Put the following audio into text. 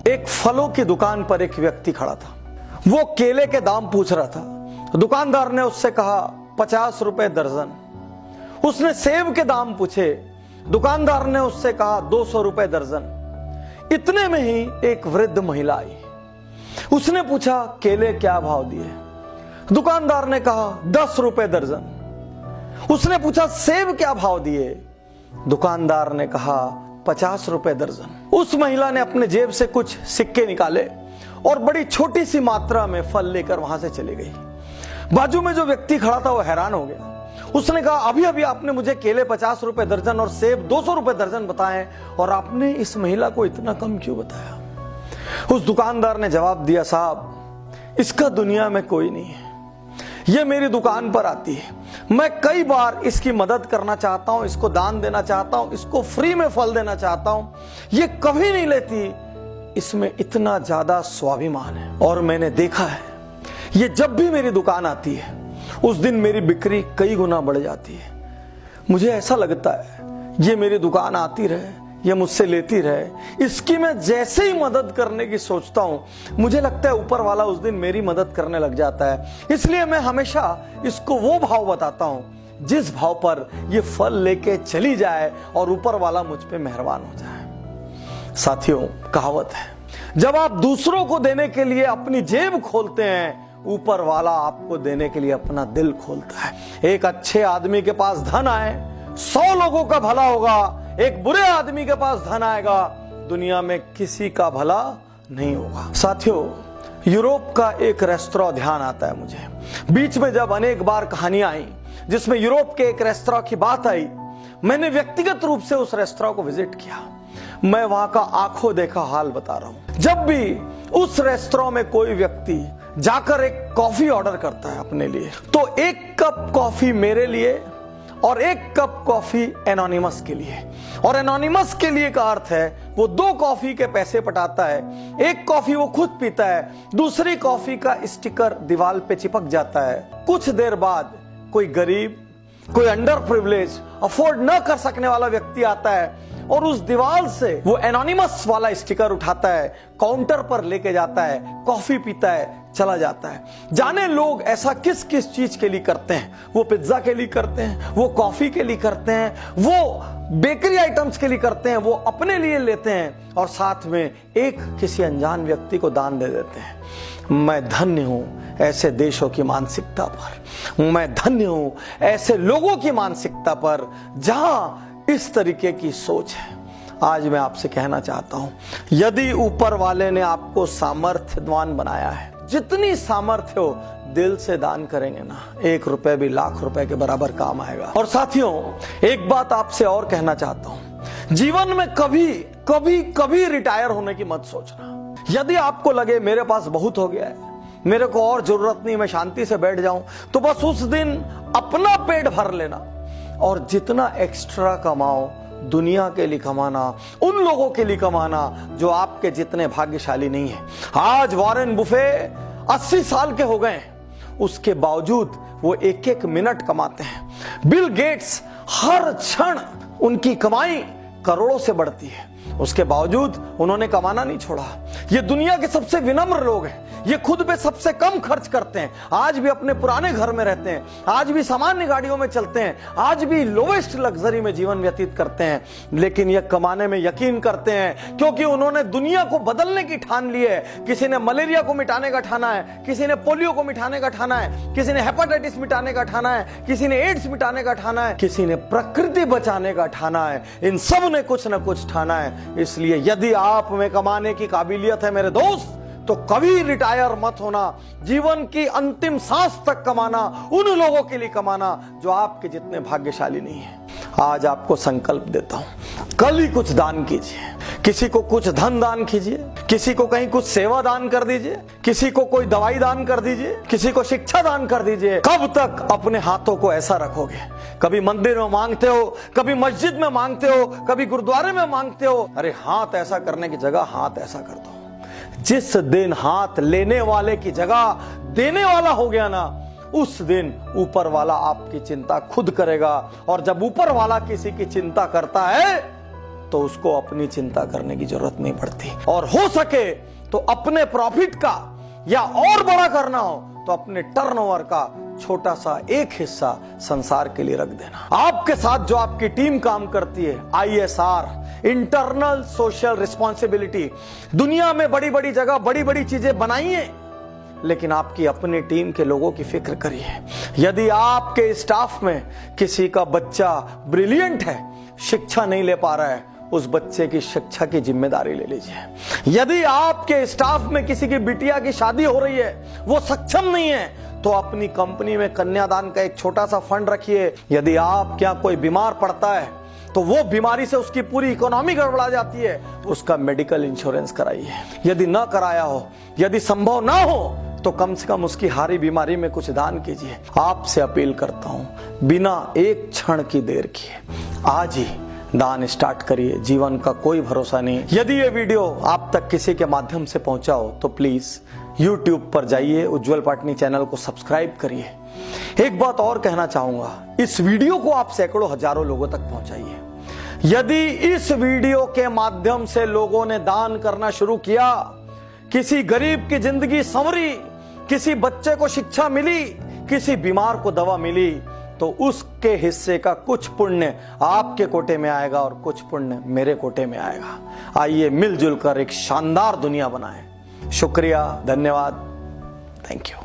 एक फलों की दुकान पर एक व्यक्ति खड़ा था। वो केले के दाम पूछ रहा था। दुकानदार ने उससे कहा 50 रुपए दर्जन। उसने सेब के दाम पूछे। दुकानदार ने उससे कहा 200 रुपए दर्जन। इतने में ही एक वृद्ध महिला आई। उसने पूछा केले क्या भाव दिए? दुकानदार ने कहा 10 रुपए दर्जन। उसने पूछा सेब क्या भाव दिए? दुकानदार ने कहा 50 रुपए दर्जन। उस महिला ने अपने जेब से कुछ सिक्के निकाले और बड़ी छोटी सी मात्रा में फल लेकर वहां से चली गई। बाजू में जो व्यक्ति खड़ा था वो हैरान हो गया। उसने कहा अभी अभी आपने मुझे केले 50 रुपए दर्जन और सेब 200 रुपए दर्जन बताए और आपने इस महिला को इतना कम क्यों बताया? उस दुकानदार ने जवाब दिया, साहब इसका दुनिया में कोई नहीं है। ये मेरी दुकान पर आती है, मैं कई बार इसकी मदद करना चाहता हूं, इसको दान देना चाहता हूं, इसको फ्री में फल देना चाहता हूं, ये कभी नहीं लेती। इसमें इतना ज्यादा स्वाभिमान है और मैंने देखा है ये जब भी मेरी दुकान आती है उस दिन मेरी बिक्री कई गुना बढ़ जाती है। मुझे ऐसा लगता है ये मेरी दुकान आती रहे, ये मुझसे लेती रहे। इसकी मैं जैसे ही मदद करने की सोचता हूं मुझे लगता है ऊपर वाला उस दिन मेरी मदद करने लग जाता है। इसलिए मैं हमेशा इसको वो भाव बताता हूं जिस भाव पर ये फल लेके चली जाए और ऊपर वाला मुझ पे मेहरबान हो जाए। साथियों, कहावत है, जब आप दूसरों को देने के लिए अपनी जेब खोलते हैं, ऊपर वाला आपको देने के लिए अपना दिल खोलता है। एक अच्छे आदमी के पास धन आए 100 लोगों का भला होगा, एक बुरे आदमी के पास धन आएगा दुनिया में किसी का भला नहीं होगा। साथियों, यूरोप का एक रेस्तरां ध्यान आता है मुझे। बीच में जब अनेक बार कहानियां आई जिसमें यूरोप के एक रेस्तरां की बात आई, मैंने व्यक्तिगत रूप से उस रेस्तरां को विजिट किया। मैं वहां का आंखों देखा हाल बता रहा हूं। जब भी उस रेस्तरां में कोई व्यक्ति जाकर एक कॉफी ऑर्डर करता है अपने लिए, तो एक कप कॉफी मेरे लिए और एक कप कॉफी एनोनिमस के लिए। और एनोनिमस के लिए का अर्थ है वो 2 कॉफी के पैसे पटाता है। एक कॉफी वो खुद पीता है, दूसरी कॉफी का स्टिकर दीवार पे चिपक जाता है। कुछ देर बाद कोई गरीब, कोई अंडर प्रिविलेज, अफोर्ड न कर सकने वाला व्यक्ति आता है और उस दीवार से वो एनोनिमस वाला स्टिकर उठाता है, काउंटर पर लेके जाता है, कॉफी पीता है, चला जाता है। जाने लोग ऐसा किस किस चीज के लिए करते हैं। वो पिज्जा के लिए करते हैं, वो कॉफी के लिए करते हैं, वो बेकरी आइटम्स के लिए करते हैं, वो अपने लिए लेते हैं और साथ में एक किसी अनजान व्यक्ति को दान दे देते हैं। मैं धन्य हूं ऐसे देशों की मानसिकता पर, मैं धन्य हूं ऐसे लोगों की मानसिकता पर जहां इस तरीके की सोच है। आज मैं आपसे कहना चाहता हूं, यदि ऊपर वाले ने आपको सामर्थ्यवान बनाया है, जितनी सामर्थ्य हो दिल से दान करेंगे ना, 1 रुपए भी लाख रुपए के बराबर काम आएगा। और साथियों, एक बात आपसे और कहना चाहता हूं, जीवन में कभी कभी कभी रिटायर होने की मत सोचना। यदि आपको लगे मेरे पास बहुत हो गया है, मेरे को और जरूरत नहीं, मैं शांति से बैठ जाऊं, तो बस उस दिन अपना पेट भर लेना और जितना एक्स्ट्रा कमाओ दुनिया के लिए कमाना, उन लोगों के लिए कमाना जो आपके जितने भाग्यशाली नहीं है। आज वॉरेन बुफे 80 साल के हो गए, उसके बावजूद वो 1-1 मिनट कमाते हैं। बिल गेट्स हर क्षण उनकी कमाई करोड़ों से बढ़ती है, उसके बावजूद उन्होंने कमाना नहीं छोड़ा। ये दुनिया के सबसे विनम्र लोग हैं, ये खुद पे सबसे कम खर्च करते हैं, आज भी अपने पुराने घर में रहते हैं, आज भी सामान्य गाड़ियों में चलते हैं, आज भी लोवेस्ट लग्जरी में जीवन व्यतीत करते हैं, लेकिन ये कमाने में यकीन करते हैं क्योंकि उन्होंने दुनिया को बदलने की ठान ली है। किसी ने मलेरिया को मिटाने का ठाना है, किसी ने पोलियो को मिटाने का ठाना है, किसी ने हेपेटाइटिस मिटाने का ठाना है, किसी ने एड्स मिटाने का ठाना है, किसी ने प्रकृति बचाने का ठाना है। इन सब ने कुछ ना कुछ ठाना है। इसलिए यदि आप में कमाने की काबिलियत है मेरे दोस्त, तो कभी रिटायर मत होना। जीवन की अंतिम सांस तक कमाना, उन लोगों के लिए कमाना जो आपके जितने भाग्यशाली नहीं है। आज आपको संकल्प देता हूं, कल ही कुछ दान कीजिए। किसी को कुछ धन दान कीजिए, किसी को कहीं कुछ सेवा दान कर दीजिए, किसी को कोई दवाई दान कर दीजिए, किसी को शिक्षा दान कर दीजिए। कब तक अपने हाथों को ऐसा रखोगे? कभी मंदिर में मांगते हो, कभी मस्जिद में मांगते हो, कभी गुरुद्वारे में मांगते हो। अरे हाथ ऐसा करने की जगह हाथ ऐसा कर दो। जिस दिन हाथ लेने वाले की जगह देने वाला हो गया ना, उस दिन ऊपर वाला आपकी चिंता खुद करेगा। और जब ऊपर वाला किसी की चिंता करता है तो उसको अपनी चिंता करने की जरूरत नहीं पड़ती। और हो सके तो अपने प्रॉफिट का या और बड़ा करना हो तो अपने टर्नओवर का छोटा सा एक हिस्सा संसार के लिए रख देना। आपके साथ जो आपकी टीम काम करती है, ISR, इंटरनल सोशल रिस्पॉन्सिबिलिटी, दुनिया में बड़ी बड़ी जगह बड़ी बड़ी चीजें बनाइए, लेकिन आपकी अपनी टीम के लोगों की फिक्र करिए। यदि आपके स्टाफ में किसी का बच्चा ब्रिलियंट है, शिक्षा नहीं ले पा रहा है, उस बच्चे की शिक्षा की जिम्मेदारी ले लीजिए। यदि आपके स्टाफ में किसी की बिटिया की शादी हो रही है, वो सक्षम नहीं है, तो अपनी कंपनी में कन्यादान का एक छोटा सा फंड रखिए। यदि आपके यहाँ कोई बीमार पड़ता है तो वो बीमारी से उसकी पूरी इकोनॉमी गड़बड़ा जाती है, तो उसका मेडिकल इंश्योरेंस कराइए। यदि ना कराया हो, यदि संभव ना हो, तो कम से कम उसकी हारी बीमारी में कुछ दान कीजिए। आपसे अपील करता हूं, बिना एक क्षण की देर किए आज ही दान स्टार्ट करिए। जीवन का कोई भरोसा नहीं। यदि ये वीडियो आप तक किसी के माध्यम से पहुंचा हो तो प्लीज YouTube पर जाइए, उज्जवल पाटनी चैनल को सब्सक्राइब करिए। एक बात और कहना चाहूंगा, इस वीडियो को आप सैकड़ों हजारों लोगों तक पहुंचाइए। यदि इस वीडियो के माध्यम से लोगों ने दान करना शुरू किया, किसी गरीब की जिंदगी संवरी, किसी बच्चे को शिक्षा मिली, किसी बीमार को दवा मिली, तो उसके हिस्से का कुछ पुण्य आपके कोटे में आएगा और कुछ पुण्य मेरे कोटे में आएगा। आइए मिलजुल कर एक शानदार दुनिया बनाएं। शुक्रिया, धन्यवाद, थैंक यू।